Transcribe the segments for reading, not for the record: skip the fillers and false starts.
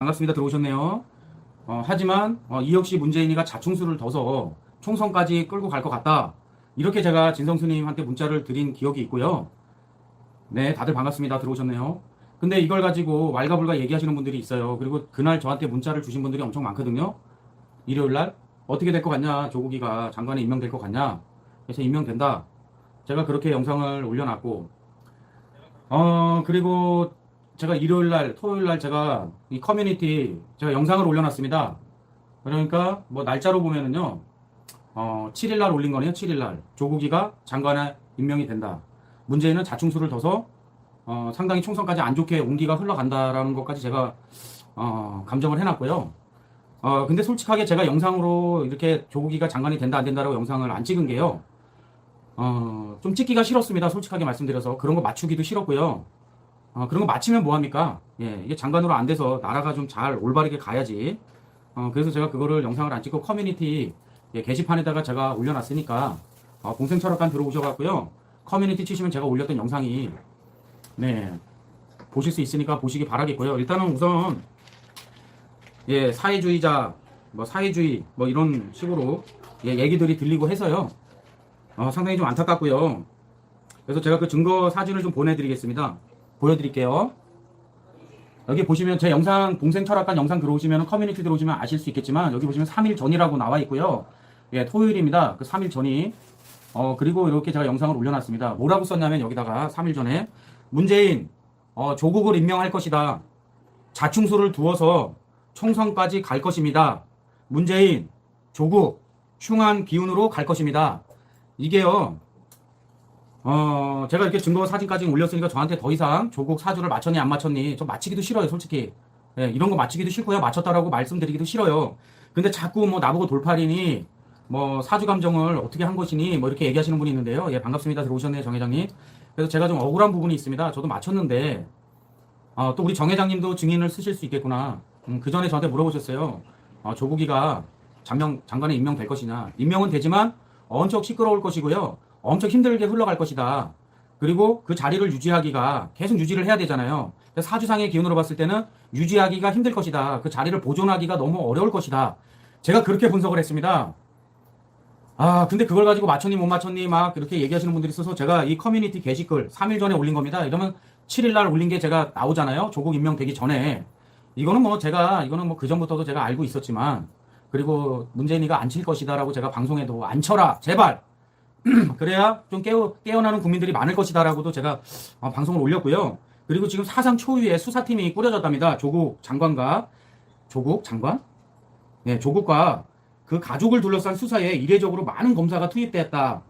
반갑습니다. 들어오셨네요. 하지만 이 역시 문재인이가 자충수를 둬서 총선까지 끌고 갈 것 같다. 이렇게 제가 진성수님한테 문자를 드린 기억이 있고요. 네, 다들 반갑습니다. 들어오셨네요. 근데 이걸 가지고 왈가불가 얘기하시는 분들이 있어요. 그리고 그날 저한테 문자를 주신 분들이 엄청 많거든요. 일요일 날 어떻게 될 것 같냐? 조국이가 장관에 임명될 것 같냐? 그래서 임명된다. 제가 그렇게 영상을 올려놨고 그리고 제가 일요일 날, 토요일 날 제가 이 커뮤니티 제가 영상을 올려놨습니다. 그러니까 뭐 날짜로 보면은요, 7일 날 올린 거네요. 7일 날 조국이가 장관에 임명이 된다. 문재인은 자충수를 둬서 상당히 총선까지 안 좋게 온기가 흘러간다라는 것까지 제가 감정을 해놨고요. 근데 솔직하게 제가 영상으로 이렇게 조국이가 장관이 된다 안 된다라고 영상을 안 찍은 게요. 좀 찍기가 싫었습니다. 솔직하게 말씀드려서 그런 거 맞추기도 싫었고요. 그런 거 맞히면 뭐합니까? 예, 이게 장관으로 안 돼서 나라가 좀 잘 올바르게 가야지. 그래서 제가 그거를 영상을 안 찍고 커뮤니티 게시판에다가 제가 올려놨으니까 공생철학관 들어오셔갖고요. 커뮤니티 치시면 제가 올렸던 영상이 네 보실 수 있으니까 보시기 바라겠고요. 일단은 우선 예 사회주의자 뭐 사회주의 뭐 이런 식으로 예, 얘기들이 들리고 해서요. 상당히 좀 안타깝고요. 그래서 제가 그 증거 사진을 좀 보내드리겠습니다. 보여드릴게요. 여기 보시면 제 영상 공생철학관 영상 들어오시면 커뮤니티 들어오시면 아실 수 있겠지만 여기 보시면 3일 전이라고 나와 있고요. 예, 토요일입니다. 그 3일 전이 그리고 이렇게 제가 영상을 올려놨습니다. 뭐라고 썼냐면 여기다가 3일 전에 문재인 조국을 임명할 것이다. 자충수를 두어서 총선까지 갈 것입니다. 문재인 조국 흉한 기운으로 갈 것입니다. 이게요. 제가 이렇게 증거 사진까지 올렸으니까 저한테 더 이상 조국 사주를 맞췄니 안 맞췄니 저 맞히기도 싫어요 솔직히. 예, 이런 거 맞히기도 싫고요. 맞췄다라고 말씀드리기도 싫어요. 근데 자꾸 뭐 나보고 돌팔이니 뭐 사주 감정을 어떻게 한 것이니 뭐 이렇게 얘기하시는 분이 있는데요. 예, 반갑습니다. 들어오셨네요, 정 회장님. 그래서 제가 좀 억울한 부분이 있습니다. 저도 맞췄는데 또 우리 정 회장님도 증인을 쓰실 수 있겠구나. 그 전에 저한테 물어보셨어요. 조국이가 장관에 임명될 것이냐. 임명은 되지만 엄청 시끄러울 것이고요. 엄청 힘들게 흘러갈 것이다. 그리고 그 자리를 유지하기가 계속 유지를 해야 되잖아요. 사주상의 기운으로 봤을 때는 유지하기가 힘들 것이다. 그 자리를 보존하기가 너무 어려울 것이다. 제가 그렇게 분석을 했습니다. 근데 그걸 가지고 맞췄니 못 맞췄니 막 그렇게 얘기하시는 분들이 있어서 제가 이 커뮤니티 게시글 3일 전에 올린 겁니다. 이러면 7일 날 올린 게 제가 나오잖아요. 조국 임명되기 전에. 이거는 뭐 그 전부터도 제가 알고 있었지만 그리고 문재인이가 안 칠 것이다라고 제가 방송에도 안 쳐라 제발 그래야 좀 깨어나는 국민들이 많을 것이다라고도 제가 방송을 올렸고요. 그리고 지금 사상 초유의 수사팀이 꾸려졌답니다. 조국 장관? 네, 조국과 그 가족을 둘러싼 수사에 이례적으로 많은 검사가 투입되었다.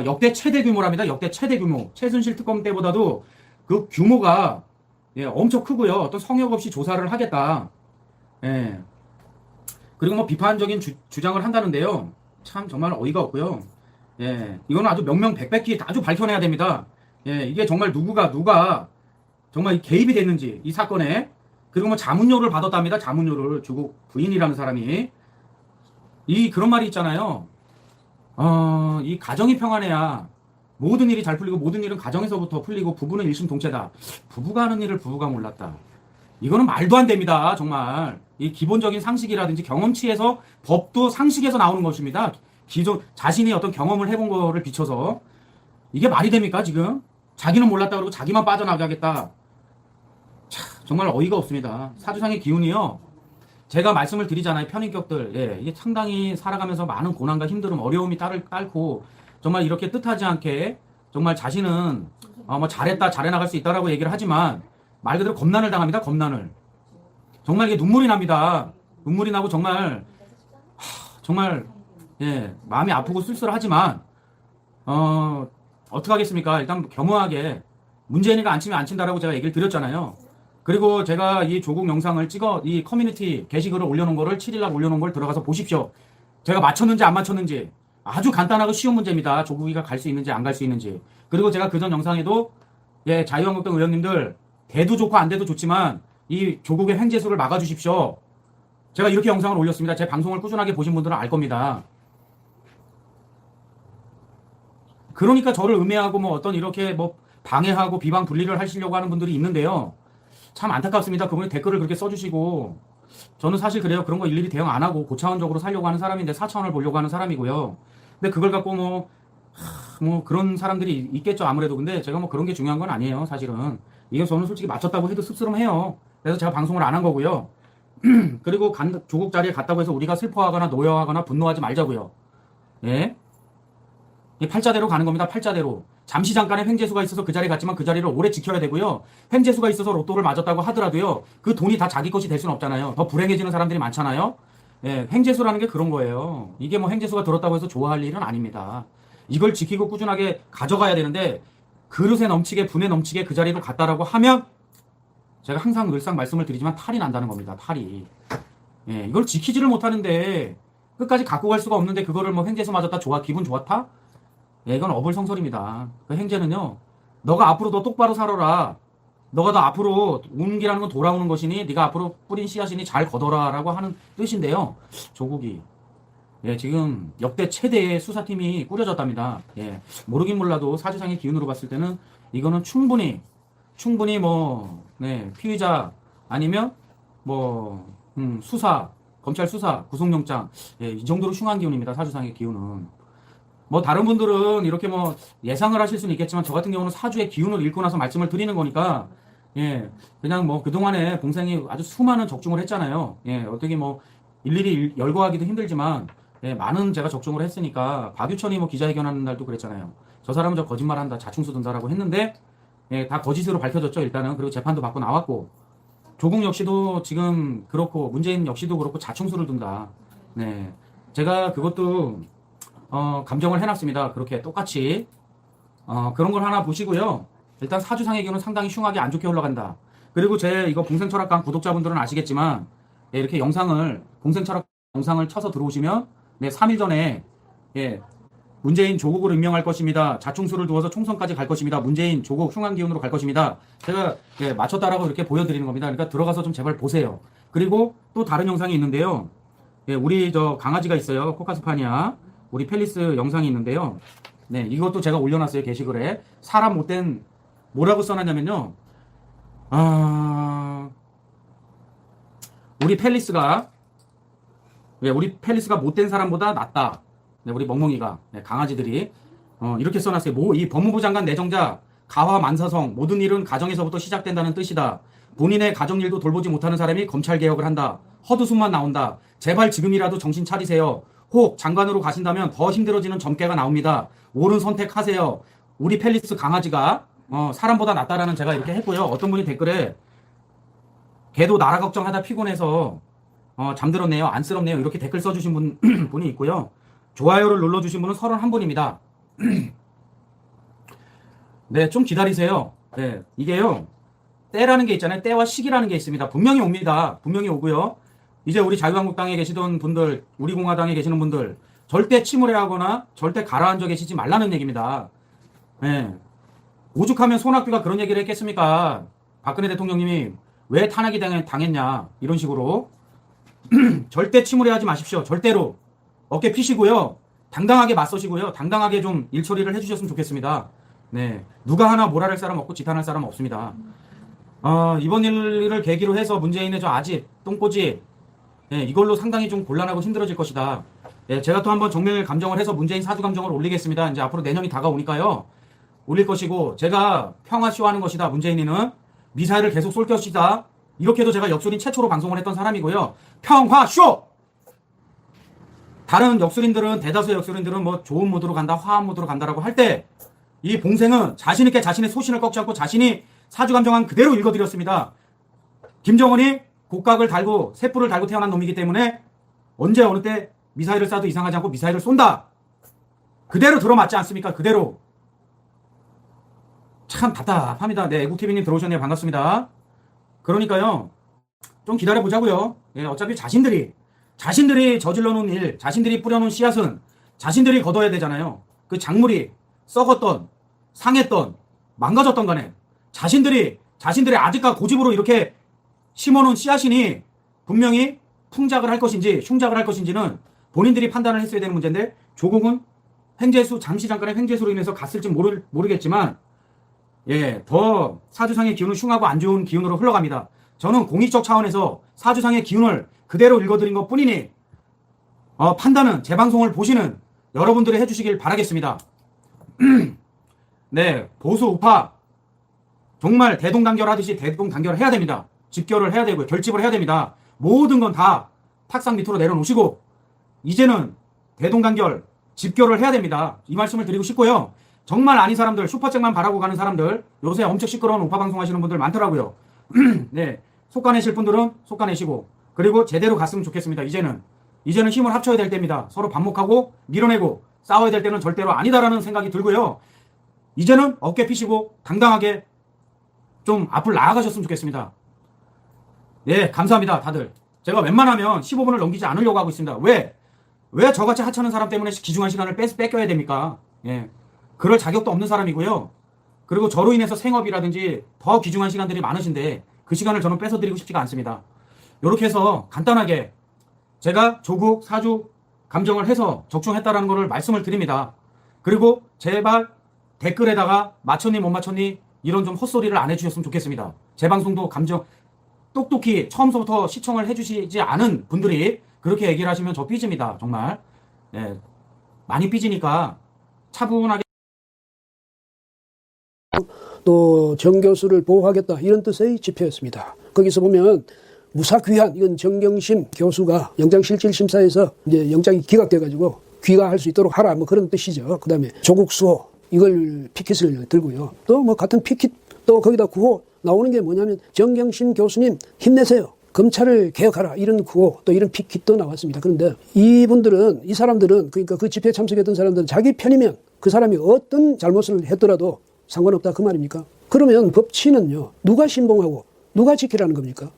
역대 최대 규모랍니다. 역대 최대 규모. 최순실 특검 때보다도 그 규모가 예, 엄청 크고요. 어떤 성역 없이 조사를 하겠다. 예. 그리고 뭐 비판적인 주장을 한다는데요. 참 정말 어이가 없고요. 예, 이거는 아주 명명백백히 아주 밝혀내야 됩니다. 예, 이게 정말 누가 정말 개입이 됐는지 이 사건에. 그리고 뭐 자문료를 받았답니다. 자문료를 조국 부인이라는 사람이. 그런 말이 있잖아요. 이 가정이 평안해야 모든 일이 잘 풀리고 모든 일은 가정에서부터 풀리고 부부는 일심동체다. 부부가 하는 일을 부부가 몰랐다. 이거는 말도 안 됩니다. 정말 이 기본적인 상식이라든지 경험치에서 법도 상식에서 나오는 것입니다. 자신이 어떤 경험을 해본 거를 비춰서 이게 말이 됩니까 지금? 자기는 몰랐다 그러고 자기만 빠져나가겠다. 정말 어이가 없습니다. 사주상의 기운이요. 제가 말씀을 드리잖아요. 편인격들. 예, 이게 상당히 살아가면서 많은 고난과 힘듦, 어려움이 딸고 정말 이렇게 뜻하지 않게 정말 자신은 뭐 잘했다, 잘해나갈 수 있다라고 얘기를 하지만 말 그대로 겁난을 당합니다. 겁난을. 정말 이게 눈물이 납니다. 눈물이 나고 정말 예, 마음이 아프고 쓸쓸하지만 어떡하겠습니까? 일단 겸허하게 문재인이가 안 치면 안 친다라고 제가 얘기를 드렸잖아요. 그리고 제가 이 조국 영상을 이 커뮤니티 게시글을 올려놓은 거를 7일날 올려놓은 걸 들어가서 보십시오. 제가 맞췄는지 안 맞췄는지 아주 간단하고 쉬운 문제입니다. 조국이가 갈 수 있는지 안 갈 수 있는지. 그리고 제가 그전 영상에도 예, 자유한국당 의원님들 돼도 좋고 안 돼도 좋지만 이 조국의 횡재수를 막아주십시오. 제가 이렇게 영상을 올렸습니다. 제 방송을 꾸준하게 보신 분들은 알 겁니다. 그러니까 저를 음해하고 뭐 어떤 이렇게 뭐 방해하고 비방 분리를 하시려고 하는 분들이 있는데요. 참 안타깝습니다. 그분이 댓글을 그렇게 써주시고 저는 사실 그래요. 그런 거 일일이 대응 안 하고 고차원적으로 살려고 하는 사람인데 4차원을 보려고 하는 사람이고요. 근데 그걸 갖고 뭐 그런 사람들이 있겠죠 아무래도. 근데 제가 뭐 그런 게 중요한 건 아니에요 사실은. 이게 저는 솔직히 맞췄다고 해도 씁쓸해요. 그래서 제가 방송을 안 한 거고요. 그리고 조국 자리에 갔다고 해서 우리가 슬퍼하거나 노여하거나 분노하지 말자고요. 예? 이 팔자대로 가는 겁니다. 팔자대로. 잠시 잠깐의 횡재수가 있어서 그 자리에 갔지만 그 자리를 오래 지켜야 되고요. 횡재수가 있어서 로또를 맞았다고 하더라도요. 그 돈이 다 자기 것이 될 수는 없잖아요. 더 불행해지는 사람들이 많잖아요. 예, 횡재수라는 게 그런 거예요. 이게 뭐 횡재수가 들었다고 해서 좋아할 일은 아닙니다. 이걸 지키고 꾸준하게 가져가야 되는데 그릇에 넘치게 분에 넘치게 그 자리로 갔다라고 하면 제가 항상 늘상 말씀을 드리지만 탈이 난다는 겁니다. 탈이. 예, 이걸 지키지를 못하는데 끝까지 갖고 갈 수가 없는데 그거를 뭐 횡재수 맞았다 기분 좋았다? 예, 이건 어불성설입니다. 그 행제는요, 너가 앞으로 더 똑바로 살아라. 너가 더 앞으로 운기라는 건 돌아오는 것이니 네가 앞으로 뿌린 씨앗이니 잘 거둬라라고 하는 뜻인데요. 조국이 예, 지금 역대 최대의 수사팀이 꾸려졌답니다. 예, 모르긴 몰라도 사주상의 기운으로 봤을 때는 이거는 충분히 뭐 피의자 아니면 뭐 수사, 검찰 수사, 구속영장 예, 이 정도로 흉한 기운입니다. 사주상의 기운은. 뭐 다른 분들은 이렇게 뭐 예상을 하실 수는 있겠지만 저 같은 경우는 사주의 기운을 읽고 나서 말씀을 드리는 거니까 예 그냥 뭐 그동안에 봉생이 아주 수많은 적중을 했잖아요. 예 어떻게 뭐 일일이 열거하기도 힘들지만 예 많은 제가 적중을 했으니까 박유천이 뭐 기자회견하는 날도 그랬잖아요. 저 사람은 저 거짓말한다 자충수 든다라고 했는데 예 다 거짓으로 밝혀졌죠 일단은. 그리고 재판도 받고 나왔고 조국 역시도 지금 그렇고 문재인 역시도 그렇고 자충수를 둔다. 네 제가 그것도 감정을 해놨습니다. 그렇게 똑같이. 그런 걸 하나 보시고요. 일단 사주상의 경우는 상당히 흉하게 안 좋게 흘러간다. 그리고 제 이거 봉생철학강 구독자분들은 아시겠지만, 예, 이렇게 봉생철학 영상을 쳐서 들어오시면, 네, 3일 전에, 예, 문재인 조국을 임명할 것입니다. 자충수를 두어서 총선까지 갈 것입니다. 문재인 조국 흉한 기운으로 갈 것입니다. 제가, 예, 맞췄다라고 이렇게 보여드리는 겁니다. 그러니까 들어가서 좀 제발 보세요. 그리고 또 다른 영상이 있는데요. 예, 우리 저 강아지가 있어요. 코카스파니아. 우리 펠리스 영상이 있는데요. 네, 이것도 제가 올려놨어요. 게시글에. 사람 못된, 뭐라고 써놨냐면요. 우리 펠리스가 못된 사람보다 낫다. 네, 우리 멍멍이가. 네, 강아지들이. 이렇게 써놨어요. 이 법무부 장관 내정자, 가화 만사성, 모든 일은 가정에서부터 시작된다는 뜻이다. 본인의 가정일도 돌보지 못하는 사람이 검찰개혁을 한다. 헛웃음만 나온다. 제발 지금이라도 정신 차리세요. 혹 장관으로 가신다면 더 힘들어지는 점괘가 나옵니다. 옳은 선택하세요. 우리 펠리스 강아지가 사람보다 낫다라는 제가 이렇게 했고요. 어떤 분이 댓글에 걔도 나라 걱정하다 피곤해서 잠들었네요. 안쓰럽네요. 이렇게 댓글 써주신 분이 있고요. 좋아요를 눌러주신 분은 31분입니다. 네, 좀 기다리세요. 네, 이게요. 때라는 게 있잖아요. 때와 시기라는 게 있습니다. 분명히 옵니다. 분명히 오고요. 이제 우리 자유한국당에 계시던 분들, 우리 공화당에 계시는 분들 절대 침울해하거나 절대 가라앉아 계시지 말라는 얘기입니다. 네. 오죽하면 손학규가 그런 얘기를 했겠습니까? 박근혜 대통령님이 왜 탄핵이 당했냐 이런 식으로. 절대 침울해하지 마십시오. 절대로. 어깨 피시고요. 당당하게 맞서시고요. 당당하게 좀 일처리를 해주셨으면 좋겠습니다. 네. 누가 하나 뭐라 할 사람 없고 지탄할 사람 없습니다. 이번 일을 계기로 해서 문재인의 저 아집, 똥꼬집, 예, 이걸로 상당히 좀 곤란하고 힘들어질 것이다. 예, 제가 또 한번 정밀 감정을 해서 문재인 사주 감정을 올리겠습니다. 이제 앞으로 내년이 다가오니까요. 올릴 것이고, 제가 평화쇼 하는 것이다. 문재인이는 미사일을 계속 쏠 것이다. 이렇게도 제가 역술인 최초로 방송을 했던 사람이고요. 평화쇼! 다른 역술인들은, 대다수의 역술인들은 뭐 좋은 모드로 간다, 화합 모드로 간다라고 할 때, 이 봉생은 자신있게 자신의 소신을 꺾지 않고 자신이 사주 감정한 그대로 읽어드렸습니다. 김정은이 곡각을 달고 셋불을 달고 태어난 놈이기 때문에 언제 어느 때 미사일을 쏴도 이상하지 않고 미사일을 쏜다. 그대로 들어맞지 않습니까? 그대로. 참 답답합니다. 네, 애국TV님 들어오셨네요. 반갑습니다. 그러니까요. 좀 기다려보자고요. 예, 어차피 자신들이 저질러 놓은 일, 자신들이 뿌려놓은 씨앗은 자신들이 걷어야 되잖아요. 그 작물이 썩었던, 상했던, 망가졌던 간에 자신들의 아직까 고집으로 이렇게 심어놓은 씨앗이니 분명히 풍작을 할 것인지 흉작을 할 것인지는 본인들이 판단을 했어야 되는 문제인데, 조국은 잠시 잠깐의 횡재수로 인해서 갔을지 모르겠지만 예, 더 사주상의 기운은 흉하고 안 좋은 기운으로 흘러갑니다. 저는 공익적 차원에서 사주상의 기운을 그대로 읽어드린 것 뿐이니 판단은 제 방송을 보시는 여러분들이 해주시길 바라겠습니다. 네, 보수 우파 정말 대동단결하듯이 대동단결을 해야 됩니다. 집결을 해야 되고요. 결집을 해야 됩니다. 모든 건 다 탁상 밑으로 내려놓으시고 이제는 대동단결 집결을 해야 됩니다. 이 말씀을 드리고 싶고요. 정말 아닌 사람들, 슈퍼잭만 바라고 가는 사람들, 요새 엄청 시끄러운 우파 방송 하시는 분들 많더라고요. 네, 속가내실 분들은 속가내시고, 그리고 제대로 갔으면 좋겠습니다. 이제는 힘을 합쳐야 될 때입니다. 서로 반목하고 밀어내고 싸워야 될 때는 절대로 아니다라는 생각이 들고요. 이제는 어깨 피시고 당당하게 좀 앞을 나아가셨으면 좋겠습니다. 예, 감사합니다, 다들. 제가 웬만하면 15분을 넘기지 않으려고 하고 있습니다. 왜 저같이 하찮은 사람 때문에 귀중한 시간을 뺏겨야 됩니까? 예, 그럴 자격도 없는 사람이고요. 그리고 저로 인해서 생업이라든지 더 귀중한 시간들이 많으신데 그 시간을 저는 뺏어드리고 싶지가 않습니다. 이렇게 해서 간단하게 제가 조국, 사주, 감정을 해서 적중했다라는 것을 말씀을 드립니다. 그리고 제발 댓글에다가 맞췄니 못 맞췄니 이런 좀 헛소리를 안 해주셨으면 좋겠습니다. 제 방송도 감정 똑똑히 처음부터 시청을 해주시지 않은 분들이 그렇게 얘기를 하시면 저 삐집니다. 정말. 네, 많이 삐지니까 차분하게. 또 정 교수를 보호하겠다 이런 뜻의 집회였습니다. 거기서 보면 무사귀환, 이건 정경심 교수가 영장실질심사에서 이제 영장이 기각돼가지고 귀가할 수 있도록 하라, 뭐 그런 뜻이죠. 그 다음에 조국 수호, 이걸 피켓을 들고요. 또 뭐 같은 피켓, 또 거기다 구호 나오는 게 뭐냐면 정경심 교수님 힘내세요. 검찰을 개혁하라, 이런 구호, 또 이런 피켓도 나왔습니다. 그런데 이 사람들은, 그러니까 그 집회에 참석했던 사람들은 자기 편이면 그 사람이 어떤 잘못을 했더라도 상관없다, 그 말입니까? 그러면 법치는요, 누가 신봉하고 누가 지키라는 겁니까?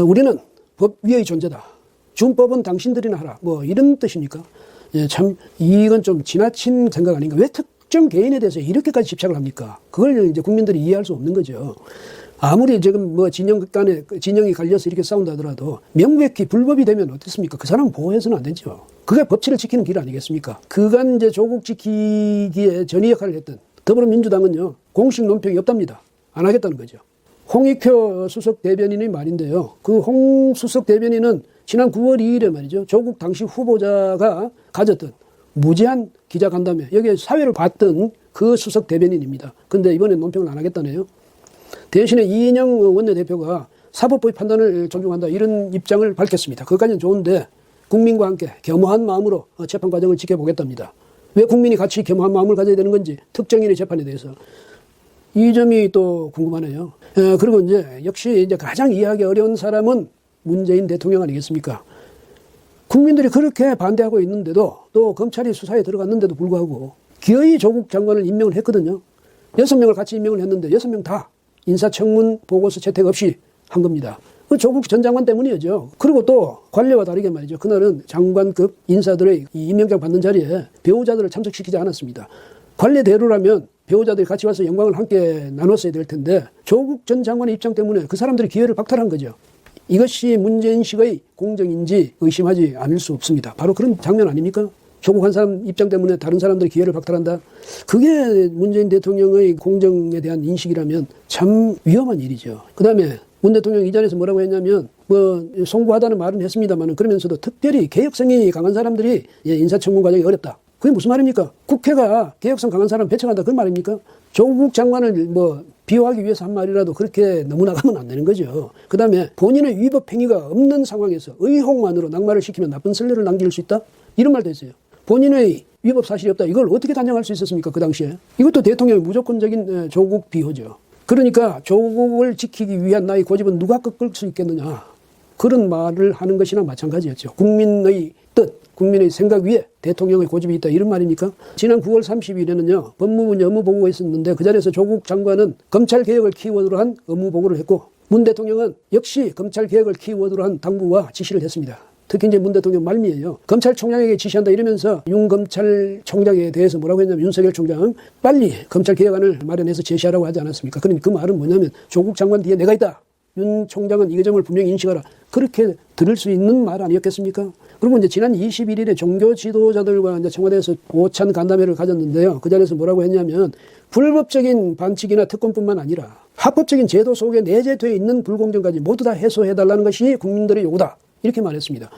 우리는 법 위의 존재다. 준법은 당신들이나 하라. 뭐 이런 뜻입니까? 예, 참 이건 좀 지나친 생각 아닌가? 왜 특정 개인에 대해서 이렇게까지 집착을 합니까? 그걸 이제 국민들이 이해할 수 없는 거죠. 아무리 지금 뭐 진영 간에 진영이 갈려서 이렇게 싸운다 하더라도 명백히 불법이 되면 어떻습니까? 그 사람 보호해서는 안 되죠. 그게 법치를 지키는 길 아니겠습니까? 그간 이제 조국 지키기에 전위 역할을 했던 더불어민주당은요, 공식 논평이 없답니다. 안 하겠다는 거죠. 홍익표 수석 대변인의 말인데요. 그 홍 수석 대변인은 지난 9월 2일에 말이죠, 조국 당시 후보자가 가졌던 무제한 기자간담회, 여기에 사회를 봤던 그 수석 대변인입니다. 근데 이번엔 논평을 안 하겠다네요. 대신에 이인영 원내대표가 사법부의 판단을 존중한다, 이런 입장을 밝혔습니다. 그것까지는 좋은데 국민과 함께 겸허한 마음으로 재판 과정을 지켜보겠답니다. 왜 국민이 같이 겸허한 마음을 가져야 되는 건지, 특정인의 재판에 대해서. 이 점이 또 궁금하네요. 그리고 이제 역시 이제 가장 이해하기 어려운 사람은 문재인 대통령 아니겠습니까? 국민들이 그렇게 반대하고 있는데도, 또 검찰이 수사에 들어갔는데도 불구하고 기어이 조국 장관을 임명을 했거든요. 6명을 같이 임명을 했는데 6명 다 인사청문 보고서 채택 없이 한 겁니다. 그 조국 전 장관 때문이죠. 그리고 또 관례와 다르게 말이죠, 그날은 장관급 인사들의 이 임명장 받는 자리에 배우자들을 참석시키지 않았습니다. 관례대로라면 배우자들이 같이 와서 영광을 함께 나눴어야 될 텐데 조국 전 장관의 입장 때문에 그 사람들이 기회를 박탈한 거죠. 이것이 문재인식의 공정인지 의심하지 않을 수 없습니다. 바로 그런 장면 아닙니까? 조국 한 사람 입장 때문에 다른 사람들이 기회를 박탈한다. 그게 문재인 대통령의 공정에 대한 인식이라면 참 위험한 일이죠. 그다음에 문 대통령 이전에서 뭐라고 했냐면, 뭐 송구하다는 말은 했습니다만 그러면서도 특별히 개혁성이 강한 사람들이 인사청문 과정이 어렵다. 그게 무슨 말입니까? 국회가 개혁성 강한 사람 배척한다, 그런 말입니까? 조국 장관을 뭐 비호하기 위해서 한 말이라도 그렇게 너무 나가면 안 되는 거죠. 그 다음에 본인의 위법 행위가 없는 상황에서 의혹만으로 낙마를 시키면 나쁜 선례를 남길 수 있다? 이런 말도 했어요. 본인의 위법 사실이 없다, 이걸 어떻게 단정할 수 있었습니까, 그 당시에? 이것도 대통령의 무조건적인 조국 비호죠. 그러니까 조국을 지키기 위한 나의 고집은 누가 꺾을 수 있겠느냐, 그런 말을 하는 것이나 마찬가지였죠. 국민의 뜻, 국민의 생각 위에 대통령의 고집이 있다, 이런 말입니까? 지난 9월 30일에는요 법무부에 업무보고가 있었는데 그 자리에서 조국 장관은 검찰개혁을 키워드로 한 업무보고를 했고, 문 대통령은 역시 검찰개혁을 키워드로 한 당부와 지시를 했습니다. 특히 이제 문 대통령 말미에요, 검찰총장에게 지시한다 이러면서 윤 검찰총장에 대해서 뭐라고 했냐면, 윤석열 총장 빨리 검찰개혁안을 마련해서 제시하라고 하지 않았습니까? 그러니 그 말은 뭐냐면 조국 장관 뒤에 내가 있다, 윤 총장은 이 점을 분명히 인식하라. 그렇게 들을 수 있는 말 아니었겠습니까? 그리고 이제 지난 21일에 종교 지도자들과 이제 청와대에서 오찬 간담회를 가졌는데요. 그 자리에서 뭐라고 했냐면 불법적인 반칙이나 특권뿐만 아니라 합법적인 제도 속에 내재되어 있는 불공정까지 모두 다 해소해달라는 것이 국민들의 요구다. 이렇게 말했습니다.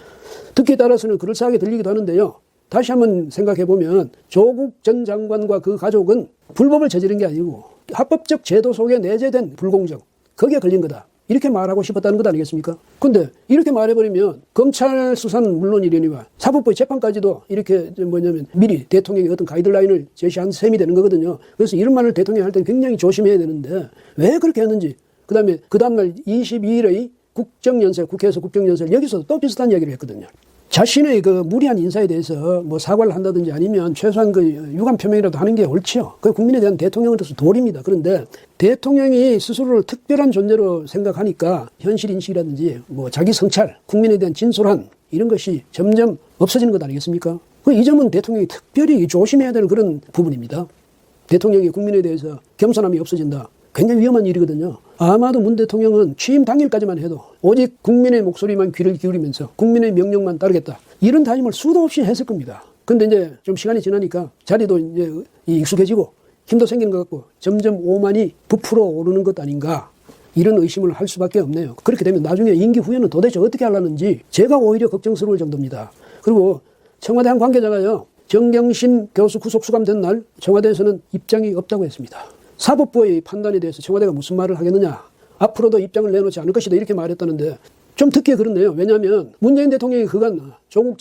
듣기에 따라서는 그럴싸하게 들리기도 하는데요. 다시 한번 생각해보면 조국 전 장관과 그 가족은 불법을 저지른 게 아니고 합법적 제도 속에 내재된 불공정, 거기에 걸린 거다. 이렇게 말하고 싶었다는 것 아니겠습니까? 근데 이렇게 말해버리면 검찰 수사는 물론이려니와 사법부의 재판까지도 이렇게 뭐냐면 미리 대통령이 어떤 가이드라인을 제시한 셈이 되는 거거든요. 그래서 이런 말을 대통령이 할 때는 굉장히 조심해야 되는데 왜 그렇게 했는지, 그 다음에 그 다음날 22일의 국정연설, 국회에서 국정연설, 여기서도 또 비슷한 이야기를 했거든요. 자신의 그 무리한 인사에 대해서 뭐 사과를 한다든지 아니면 최소한 그 유감 표명이라도 하는 게 옳지요. 그 국민에 대한 대통령으로서 도리입니다. 그런데 대통령이 스스로를 특별한 존재로 생각하니까 현실 인식이라든지 뭐 자기 성찰, 국민에 대한 진솔한 이런 것이 점점 없어지는 것 아니겠습니까? 이 점은 대통령이 특별히 조심해야 되는 그런 부분입니다. 대통령이 국민에 대해서 겸손함이 없어진다. 굉장히 위험한 일이거든요. 아마도 문 대통령은 취임 당일까지만 해도 오직 국민의 목소리만 귀를 기울이면서 국민의 명령만 따르겠다. 이런 다짐을 수도 없이 했을 겁니다. 근데 이제 좀 시간이 지나니까 자리도 이제 익숙해지고 힘도 생기는 것 같고 점점 오만이 부풀어 오르는 것 아닌가. 이런 의심을 할 수밖에 없네요. 그렇게 되면 나중에 임기 후에는 도대체 어떻게 하려는지 제가 오히려 걱정스러울 정도입니다. 그리고 청와대 한 관계자가요. 정경심 교수 구속 수감된 날 청와대에서는 입장이 없다고 했습니다. 사법부의 판단에 대해서 청와대가 무슨 말을 하겠느냐. 앞으로도 입장을 내놓지 않을 것이다. 이렇게 말했다는데 좀 듣기에 그렇네요. 왜냐하면 문재인 대통령이 그간 조국